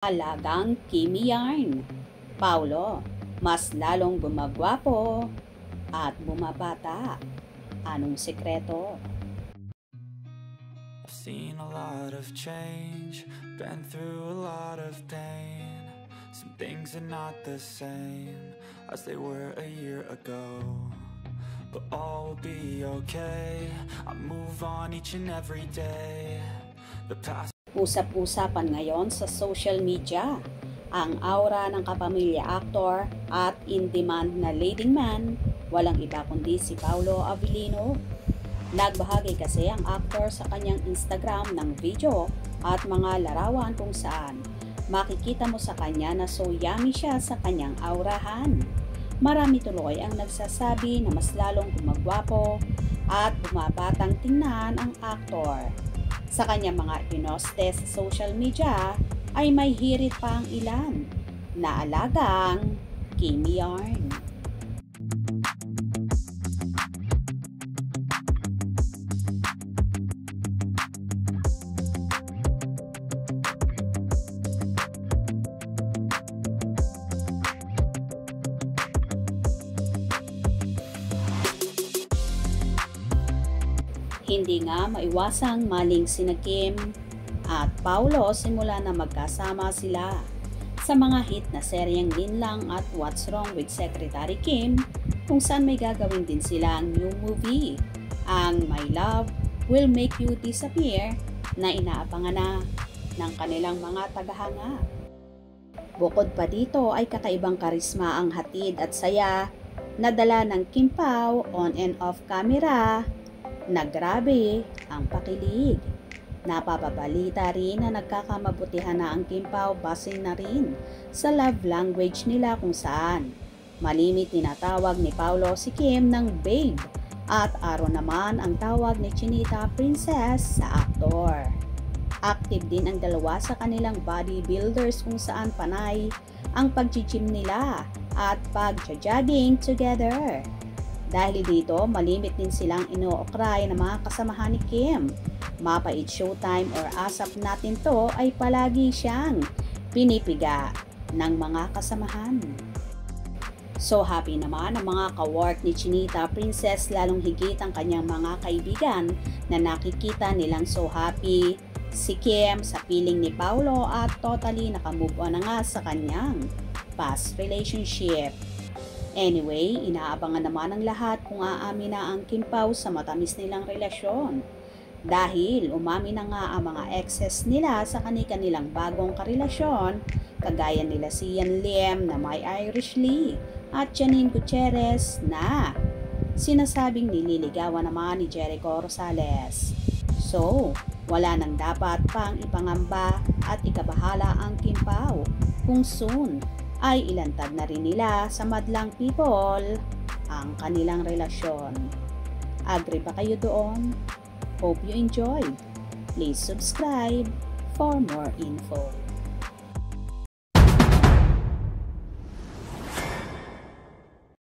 Alagang Kimi Yarn. Paulo, mas lalong bumagwapo at bumabata. Anong sekreto? I've seen a lot of change, been through a lot of pain. Some things are not the same as they were a year ago, but all will be okay. I move on each and every day. The past. Usap-usapan ngayon sa social media ang aura ng kapamilya actor at in-demand na leading man, walang iba kundi si Paulo Abilino. Nagbahagi kasi ang actor sa kanyang Instagram ng video at mga larawan kung saan makikita mo sa kanya na so yummy siya sa kanyang aurahan. Marami tuloy ang nagsasabi na mas lalong gumagwapo at bumabatang tingnan ang actor. Sa kanyang mga pinosti sa social media ay may hirit pa ang ilan na alagang Kimi Yarn. Hindi nga maiwasang maling sina Kim at Paulo simula na magkasama sila sa mga hit na seryeng Linlang at What's Wrong with Secretary Kim, kung saan may gagawin din silang new movie, ang My Love Will Make You Disappear, na inaabangan na ng kanilang mga tagahanga. Bukod pa dito ay kakaibang karisma ang hatid at saya na dala ng Kim Pao on and off camera na grabe ang pakilig. Napapabalita rin na nagkakamabutihan na ang Kim Pao base na rin sa love language nila, kung saan malimit tinatawag ni Paulo si Kim ng babe at Aaron naman ang tawag ni Chinita Princess sa aktor. Active din ang dalawa sa kanilang bodybuilders, kung saan panay ang pag-gym nila at pag-jogging together. Dahil dito, malimit din silang inookray ng mga kasamahan ni Kim. Mapait Showtime or ASAP Natin To ay palagi siyang pinipiga ng mga kasamahan. So happy naman ang mga ka-work ni Chinita Princess, lalong higit ang kanyang mga kaibigan na nakikita nilang so happy si Kim sa piling ni Paulo at totally nakamove on na nga sa kanyang past relationship. Anyway, inaabangan naman ng lahat kung aamin na ang Kim Pao sa matamis nilang relasyon. Dahil umamin na nga ang mga exes nila sa kanilang bagong karelasyon, kagaya nila si Yan Lim na may Irish Lee at Janine Gutierrez na sinasabing nililigawan naman ni Jericho Rosales. So, wala nang dapat pang ipangamba at ikabahala ang Kim Pao kung soon ay ilantad na rin nila sa madlang people ang kanilang relasyon. Agree ba kayo doon? Hope you enjoyed. Please subscribe for more info.